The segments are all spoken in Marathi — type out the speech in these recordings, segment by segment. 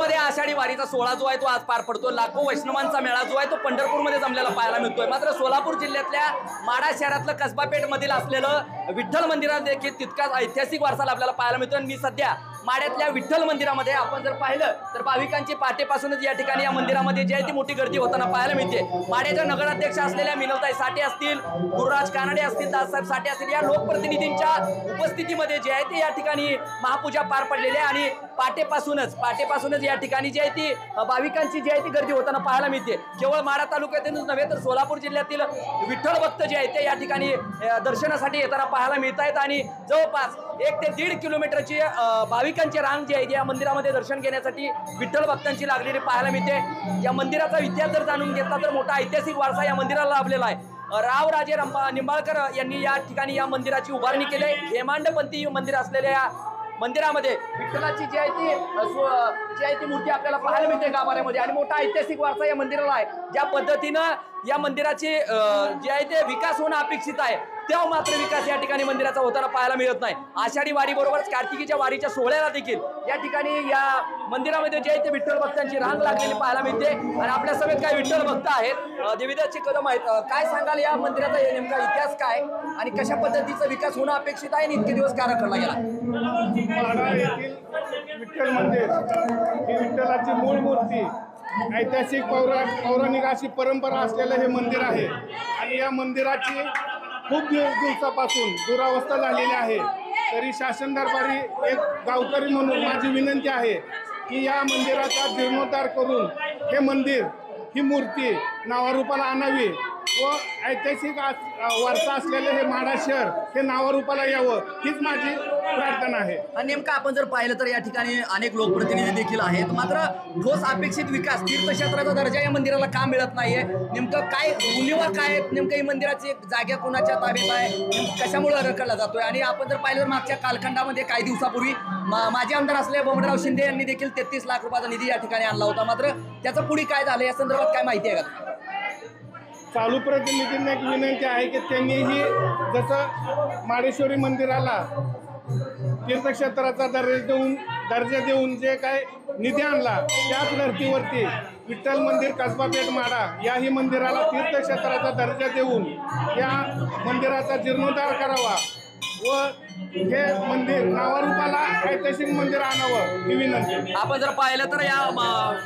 पंढरपूरमध्ये आषाढी वारीचा सोहळा जो आहे तो आज पार पडतो। लाखो वैष्णवांचा मेळा जो आहे तो पंढरपूरमध्ये जमलेला पाहायला मिळतोय। मात्र सोलापूर जिल्ह्यातल्या माढा शहरातलं कसबापेठ मधील असलेलं विठ्ठल मंदिरात देखील तितकाच ऐतिहासिक वारसा आपल्याला पाहायला मिळतोय। मी सध्या माढ्यातल्या विठ्ठल मंदिरामध्ये आपण जर पाहिलं तर भाविकांची पाटेपासूनच या ठिकाणी या मंदिरामध्ये जी आहे ती मोठी गर्दी होताना पाहायला मिळते। माढ्याच्या नगराध्यक्ष असलेल्या मिनलताई साठे असतील, गुरुराज कानडे असतील, दाससाहेब साठे असतील, या लोकप्रतिनिधींच्या उपस्थितीमध्ये जे आहे ते या ठिकाणी महापूजा पार पडलेली आहे आणि पाटेपासूनच या ठिकाणी जी आहे ती भाविकांची जी आहे ती गर्दी होताना पाहायला मिळते। केवळ माढा तालुक्यातूनच नव्हे तर सोलापूर जिल्ह्यातील विठ्ठल भक्त जे आहेत ते या ठिकाणी दर्शनासाठी येताना पाहायला मिळत आहेत आणि जवळपास 1 ते 1.5 किलोमीटरची भाविकांची रांग जी आहे या मंदिरामध्ये दर्शन घेण्यासाठी विठ्ठल भक्तांची लागलेली पाहायला मिळते। या मंदिराचा इतिहास जर जाणून घेतला तर मोठा ऐतिहासिक वारसा या मंदिराला लाभलेला आहे। रावराजे निंबाळकर यांनी या ठिकाणी या मंदिराची उभारणी केली आहे। हेमांडपंथी मंदिर असलेल्या या मंदिरामध्ये विठ्ठलाची जी आहे ती मूर्ती आपल्याला पाहायला मिळते गाभाऱ्यामध्ये आणि मोठा ऐतिहासिक वारसा या मंदिराला आहे। ज्या पद्धतीनं या मंदिराची जी आहे ते विकास होणं अपेक्षित आहे तेव्हा मात्र विकास या ठिकाणी मंदिराचा होताना पाहायला मिळत नाही। आषाढी वारी बरोबरच कार्तिकीच्या वारीच्या सोहळ्याला देखील या ठिकाणी या मंदिरामध्ये जे आहे ते विठ्ठल भक्तांची रांग लागलेली पाहायला मिळते आणि आपल्या समेत काही विठ्ठल भक्त आहेत, देवीदासची कदम आहेत। काय सांगाल या मंदिराचा नेमका इतिहास काय आणि कशा पद्धतीचा विकास होणं अपेक्षित आहे आणि इतके दिवस का रखडला गेला? माढा येथील विठ्ठल मंदिर ही विठ्ठलाची मूळ मूर्ती, ऐतिहासिक पौराणिक अशी परंपरा असलेलं हे मंदिर आहे आणि या मंदिराची खूप दिवसापासून दुरावस्था झालेली आहे। तरी शासन दरबारी एक गावकरी म्हणून माझी विनंती आहे की या मंदिराचा जीर्णोद्धार करून हे मंदिर, ही मूर्ती नावारूपाला आणावी व ऐतिहासिक वारसा असलेले हे माढा शहर हे नावारूपाला यावं हीच माझी प्रार्थना आहे। नेमकं आपण जर पाहिलं तर या ठिकाणी अनेक लोकप्रतिनिधी देखील आहेत, मात्र ठोस अपेक्षित विकास, तीर्थक्षेत्राचा दर्जा या मंदिराला का मिळत नाहीये? नेमकं काय उणिवा काय नेमकं ही मंदिराची जागा कोणाच्या ताब्यात आहे, कशामुळे रखडला जातोय? आणि आपण जर पाहिलं तर मागच्या कालखंडामध्ये काही दिवसापूर्वी माजी आमदार असलेल्या बबनराव शिंदे यांनी देखील 33 लाख रुपयाचा निधी या ठिकाणी आणला होता, मात्र त्याचं पुढे काय झालं या संदर्भात काय माहिती आहे का? चालू प्रतिनिधींना एक विनंती आहे की त्यांनीही जसं माडेश्वरी मंदिराला तीर्थक्षेत्राचा दर्जा देऊन जे काय निधी आणला त्याच धर्तीवरती विठ्ठल मंदिर कसबापेठ माढा याही मंदिराला तीर्थक्षेत्राचा दर्जा देऊन या मंदिराचा जीर्णोद्धार करावा व हे मंदिर नावारूपाला ऐतिहासिक मंदिर आणावं ही विनंती। आपण जर पाहिलं तर या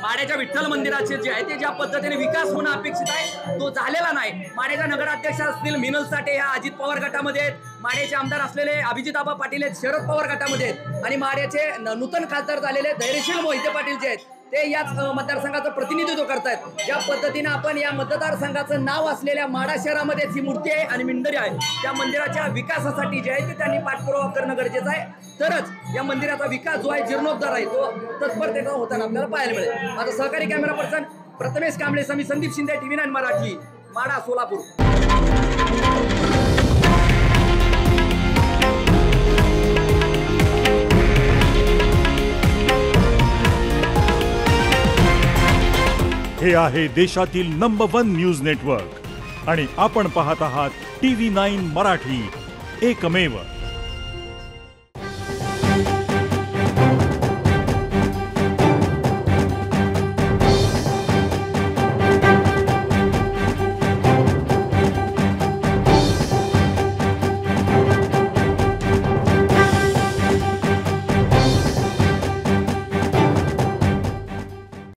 माढ्याच्या विठ्ठल मंदिराचे जे आहे ते ज्या पद्धतीने विकास होणं अपेक्षित आहे तो झालेला नाही। माढ्याच्या नगराध्यक्ष असतील मिनल साठे ह्या अजित पवार गटामध्ये आहेत, माढ्याचे आमदार असलेले अभिजितआबा पाटील आहेत शरद पवार गटामध्ये आहेत आणि माढ्याचे नूतन खासदार झालेले धैर्यशील मोहिते पाटील जे आहेत ते याच मतदारसंघाचं प्रतिनिधित्व करतायत। ज्या पद्धतीने आपण या मतदारसंघाचं नाव असलेल्या माढा शहरामध्ये ही मूर्ती आहे आणि मिंदरी आहे, त्या मंदिराच्या विकासासाठी जे आहे ते त्यांनी पाठपुरावा करणं गरजेचं आहे, तरच या मंदिराचा विकास जो आहे जीर्णोद्धार आहे तो तत्परतेने होताना आपल्याला पाहायला मिळेल। माझा सहकारी कॅमेरा पर्सन प्रथमेश कांबळे, समी संदीप शिंदे, TV9 मराठी, माढा, सोलापूर। हे आहे देशातील नंबर 1 न्यूज नेटवर्क आणि आपण पाहत आहात TV9 मराठी, एकमेव।